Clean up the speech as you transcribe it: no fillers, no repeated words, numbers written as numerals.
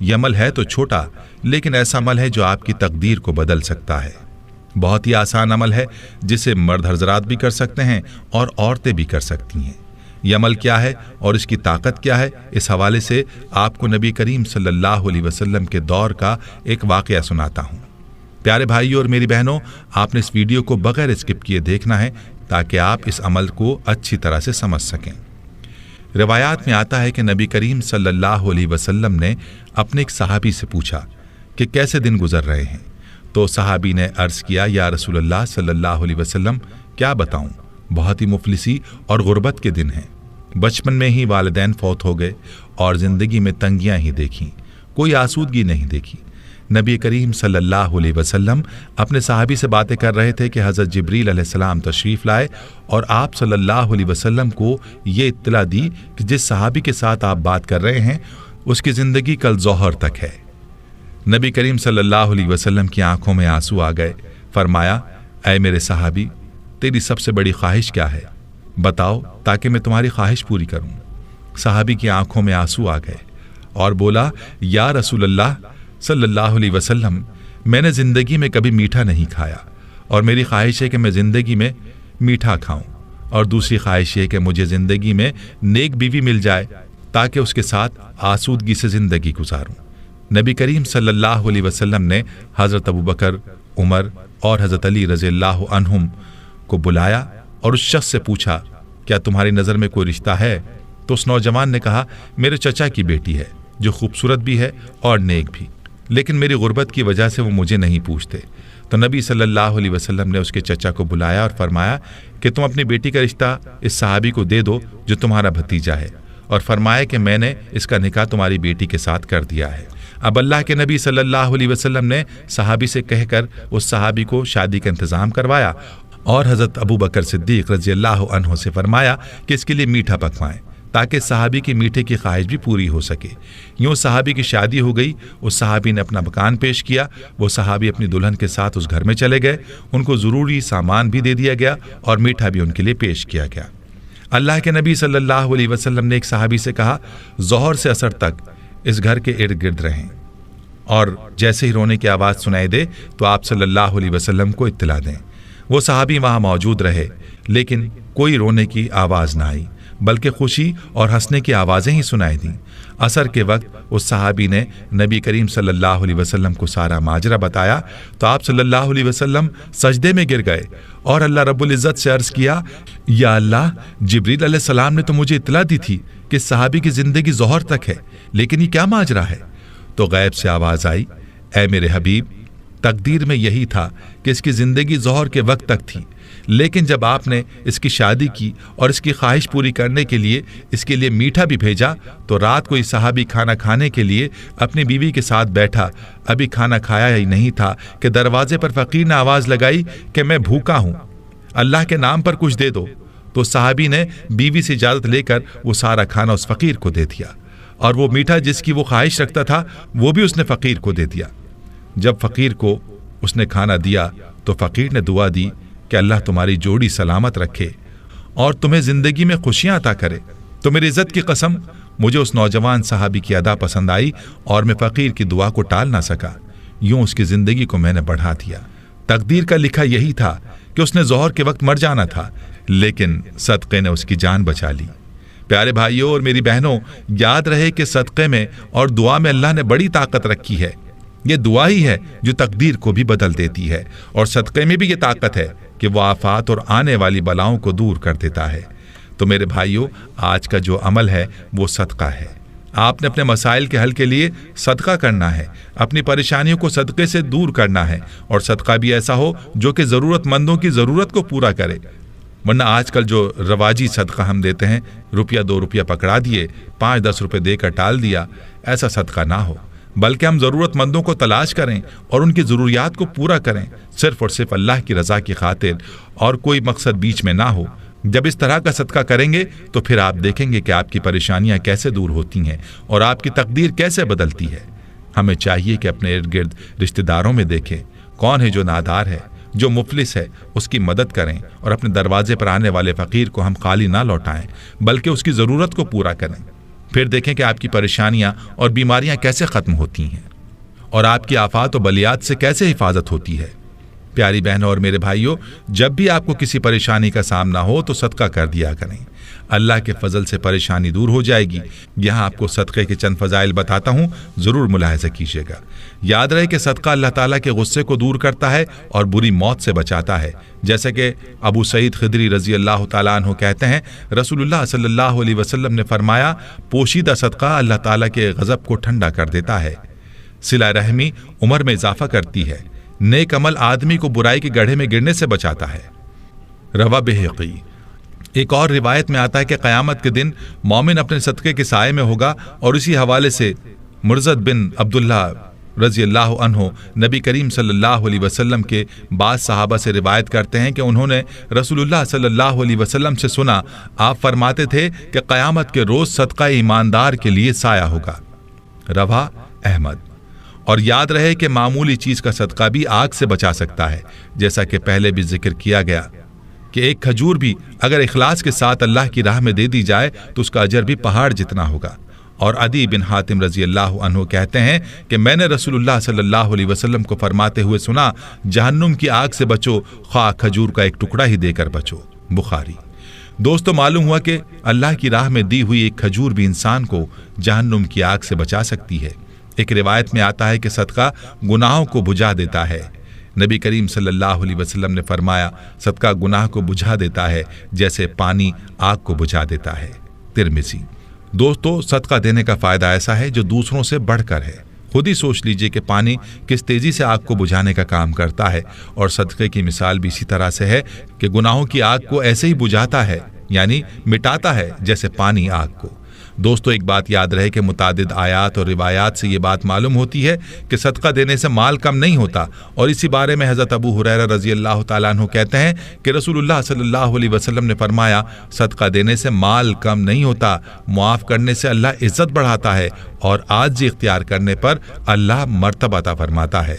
یہ عمل ہے تو چھوٹا، لیکن ایسا عمل ہے جو آپ کی تقدیر کو بدل سکتا ہے۔ بہت ہی آسان عمل ہے جسے مرد حضرات بھی کر سکتے ہیں اور عورتیں بھی کر سکتی ہیں۔ یہ عمل کیا ہے اور اس کی طاقت کیا ہے، اس حوالے سے آپ کو نبی کریم صلی اللہ علیہ وسلم کے دور کا ایک واقعہ سناتا ہوں۔ پیارے بھائیوں اور میری بہنوں، آپ نے اس ویڈیو کو بغیر اسکپ کیے دیکھنا ہے تاکہ آپ اس عمل کو اچھی طرح سے سمجھ سکیں۔ روایات میں آتا ہے کہ نبی کریم صلی اللہ علیہ وسلم نے اپنے ایک صحابی سے پوچھا کہ کیسے دن گزر رہے ہیں، تو صحابی نے عرض کیا، یا رسول اللہ صلی اللہ علیہ وسلم کیا بتاؤں، بہت ہی مفلسی اور غربت کے دن ہیں۔ بچپن میں ہی والدین فوت ہو گئے اور زندگی میں تنگیاں ہی دیکھیں، کوئی آسودگی نہیں دیکھی۔ نبی کریم صلی اللہ علیہ وسلم اپنے صحابی سے باتیں کر رہے تھے کہ حضرت جبریل علیہ السلام تشریف لائے اور آپ صلی اللہ علیہ وسلم کو یہ اطلاع دی کہ جس صحابی کے ساتھ آپ بات کر رہے ہیں اس کی زندگی کل ظہر تک ہے۔ نبی کریم صلی اللہ علیہ وسلم کی آنکھوں میں آنسو آ گئے۔ فرمایا، اے میرے صحابی، تیری سب سے بڑی خواہش کیا ہے؟ بتاؤ تاکہ میں تمہاری خواہش پوری کروں۔ صحابی کی آنکھوں میں آنسو آ گئے اور بولا، یا رسول اللہ صلی اللہ علیہ وسلم، میں نے زندگی میں کبھی میٹھا نہیں کھایا اور میری خواہش ہے کہ میں زندگی میں میٹھا کھاؤں، اور دوسری خواہش یہ کہ مجھے زندگی میں نیک بیوی مل جائے تاکہ اس کے ساتھ آسودگی سے زندگی گزاروں۔ نبی کریم صلی اللہ علیہ وسلم نے حضرت ابوبکر، عمر اور حضرت علی رضی اللہ عنہم کو بلایا اور اس شخص سے پوچھا، کیا تمہاری نظر میں کوئی رشتہ ہے؟ تو اس نوجوان نے کہا، میرے چچا کی بیٹی ہے جو خوبصورت بھی ہے اور نیک بھی، لیکن میری غربت کی وجہ سے وہ مجھے نہیں پوچھتے۔ تو نبی صلی اللہ علیہ وسلم نے اس کے چچا کو بلایا اور فرمایا کہ تم اپنی بیٹی کا رشتہ اس صحابی کو دے دو جو تمہارا بھتیجا ہے، اور فرمایا کہ میں نے اس کا نکاح تمہاری بیٹی کے ساتھ کر دیا ہے۔ اب اللہ کے نبی صلی اللہ علیہ وسلم نے صحابی سے کہہ کر اس صحابی کو شادی کا انتظام کروایا اور حضرت ابوبکر صدیق رضی اللہ عنہ سے فرمایا کہ اس کے لیے میٹھا پکوائیں تاکہ صحابی کی میٹھے کی خواہش بھی پوری ہو سکے۔ یوں صحابی کی شادی ہو گئی۔ اس صحابی نے اپنا مکان پیش کیا، وہ صحابی اپنی دلہن کے ساتھ اس گھر میں چلے گئے، ان کو ضروری سامان بھی دے دیا گیا اور میٹھا بھی ان کے لیے پیش کیا گیا۔ اللہ کے نبی صلی اللہ علیہ وسلم نے ایک صحابی سے کہا، ظہر سے عصر تک اس گھر کے ارد گرد رہیں، اور جیسے ہی رونے کی آواز سنائی دے تو آپ صلی اللہ علیہ وسلم کو اطلاع دیں۔ وہ صحابی وہاں موجود رہے، لیکن کوئی رونے کی آواز نہ آئی، بلکہ خوشی اور ہنسنے کی آوازیں ہی سنائی دیں۔ عصر کے وقت اس صحابی نے نبی کریم صلی اللہ علیہ وسلم کو سارا ماجرا بتایا تو آپ صلی اللہ علیہ وسلم سجدے میں گر گئے اور اللہ رب العزت سے عرض کیا، یا اللہ، جبریل علیہ السلام نے تو مجھے اطلاع دی تھی کہ صحابی کی زندگی ظہر تک ہے، لیکن یہ کیا ماجرا ہے؟ تو غیب سے آواز آئی، اے میرے حبیب، تقدیر میں یہی تھا کہ اس کی زندگی ظہر کے وقت تک تھی، لیکن جب آپ نے اس کی شادی کی اور اس کی خواہش پوری کرنے کے لیے اس کے لیے میٹھا بھی بھیجا تو رات کو یہ صحابی کھانا کھانے کے لیے اپنی بیوی کے ساتھ بیٹھا، ابھی کھانا کھایا ہی نہیں تھا کہ دروازے پر فقیر نے آواز لگائی کہ میں بھوکا ہوں، اللہ کے نام پر کچھ دے دو۔ تو صحابی نے بیوی سے اجازت لے کر وہ سارا کھانا اس فقیر کو دے دیا، اور وہ میٹھا جس کی وہ خواہش رکھتا تھا وہ بھی اس نے فقیر کو دے دیا۔ جب فقیر کو اس نے کھانا دیا تو فقیر نے دعا دی کہ اللہ تمہاری جوڑی سلامت رکھے اور تمہیں زندگی میں خوشیاں عطا کرے۔ تو میری عزت کی قسم، مجھے اس نوجوان صحابی کی ادا پسند آئی اور میں فقیر کی دعا کو ٹال نہ سکا، یوں اس کی زندگی کو میں نے بڑھا دیا۔ تقدیر کا لکھا یہی تھا کہ اس نے ظہر کے وقت مر جانا تھا، لیکن صدقے نے اس کی جان بچا لی۔ پیارے بھائیوں اور میری بہنوں، یاد رہے کہ صدقے میں اور دعا میں اللہ نے بڑی طاقت رکھی ہے۔ یہ دعا ہی ہے جو تقدیر کو بھی بدل دیتی ہے، اور صدقے میں بھی یہ طاقت ہے کہ وہ آفات اور آنے والی بلاؤں کو دور کر دیتا ہے۔ تو میرے بھائیوں، آج کا جو عمل ہے وہ صدقہ ہے۔ آپ نے اپنے مسائل کے حل کے لیے صدقہ کرنا ہے، اپنی پریشانیوں کو صدقے سے دور کرنا ہے، اور صدقہ بھی ایسا ہو جو کہ ضرورت مندوں کی ضرورت کو پورا کرے۔ ورنہ آج کل جو رواجی صدقہ ہم دیتے ہیں، روپیہ 2 روپیہ پکڑا دیے، 5-10 روپے دے کر ٹال دیا، ایسا صدقہ نہ ہو، بلکہ ہم ضرورت مندوں کو تلاش کریں اور ان کی ضروریات کو پورا کریں، صرف اور صرف اللہ کی رضا کی خاطر، اور کوئی مقصد بیچ میں نہ ہو۔ جب اس طرح کا صدقہ کریں گے تو پھر آپ دیکھیں گے کہ آپ کی پریشانیاں کیسے دور ہوتی ہیں اور آپ کی تقدیر کیسے بدلتی ہے۔ ہمیں چاہیے کہ اپنے ارد گرد رشتہ داروں میں دیکھیں کون ہے جو نادار ہے، جو مفلس ہے، اس کی مدد کریں، اور اپنے دروازے پر آنے والے فقیر کو ہم خالی نہ لوٹائیں بلکہ اس کی ضرورت کو پورا کریں، پھر دیکھیں کہ آپ کی پریشانیاں اور بیماریاں کیسے ختم ہوتی ہیں اور آپ کی آفات و بلیات سے کیسے حفاظت ہوتی ہے۔ پیاری بہنوں اور میرے بھائیوں، جب بھی آپ کو کسی پریشانی کا سامنا ہو تو صدقہ کر دیا کریں، اللہ کے فضل سے پریشانی دور ہو جائے گی۔ یہاں آپ کو صدقے کے چند فضائل بتاتا ہوں، ضرور ملاحظہ کیجیے گا۔ یاد رہے کہ صدقہ اللہ تعالیٰ کے غصے کو دور کرتا ہے اور بری موت سے بچاتا ہے، جیسا کہ ابو سعید خدری رضی اللہ تعالیٰ عنہ کہتے ہیں، رسول اللہ صلی اللہ علیہ وسلم نے فرمایا، پوشیدہ صدقہ اللہ تعالیٰ کے غضب کو ٹھنڈا کر دیتا ہے، صلہ رحمی عمر میں اضافہ کرتی ہے، نیک عمل آدمی کو برائی کے گڑھے میں گرنے سے بچاتا ہے۔ رواہ بہقی۔ ایک اور روایت میں آتا ہے کہ قیامت کے دن مومن اپنے صدقے کے سائے میں ہوگا، اور اسی حوالے سے مرزد بن عبداللہ رضی اللہ عنہ نبی کریم صلی اللہ علیہ وسلم کے بعض صحابہ سے روایت کرتے ہیں کہ انہوں نے رسول اللہ صلی اللہ علیہ وسلم سے سنا، آپ فرماتے تھے کہ قیامت کے روز صدقہ ایماندار کے لیے سایہ ہوگا۔ رواہ احمد۔ اور یاد رہے کہ معمولی چیز کا صدقہ بھی آگ سے بچا سکتا ہے، جیسا کہ پہلے بھی ذکر کیا گیا کہ ایک کھجور بھی اگر اخلاص کے ساتھ اللہ کی راہ میں دے دی جائے تو اس کا اجر بھی پہاڑ جتنا ہوگا۔ اور عدی بن حاتم رضی اللہ عنہ کہتے ہیں کہ میں نے رسول اللہ صلی اللہ علیہ وسلم کو فرماتے ہوئے سنا، جہنم کی آگ سے بچو، خواہ کھجور کا ایک ٹکڑا ہی دے کر بچو۔ بخاری۔ دوستو، معلوم ہوا کہ اللہ کی راہ میں دی ہوئی ایک کھجور بھی انسان کو جہنم کی آگ سے بچا سکتی ہے۔ ایک روایت میں آتا ہے کہ صدقہ گناہوں کو بجھا دیتا ہے۔ نبی کریم صلی اللہ علیہ وسلم نے فرمایا، صدقہ گناہ کو بجھا دیتا ہے جیسے پانی آگ کو بجھا دیتا ہے۔ ترمذی۔ دوستو، صدقہ دینے کا فائدہ ایسا ہے جو دوسروں سے بڑھ کر ہے۔ خود ہی سوچ لیجئے کہ پانی کس تیزی سے آگ کو بجھانے کا کام کرتا ہے، اور صدقے کی مثال بھی اسی طرح سے ہے کہ گناہوں کی آگ کو ایسے ہی بجھاتا ہے، یعنی مٹاتا ہے جیسے پانی آگ کو۔ دوستو، ایک بات یاد رہے کہ متعدد آیات اور روایات سے یہ بات معلوم ہوتی ہے کہ صدقہ دینے سے مال کم نہیں ہوتا، اور اسی بارے میں حضرت ابو ہریرہ رضی اللہ تعالیٰ عنہ کہتے ہیں کہ رسول اللہ صلی اللہ علیہ وسلم نے فرمایا، صدقہ دینے سے مال کم نہیں ہوتا، معاف کرنے سے اللہ عزت بڑھاتا ہے، اور عاجزی اختیار کرنے پر اللہ مرتبہ عطا فرماتا ہے۔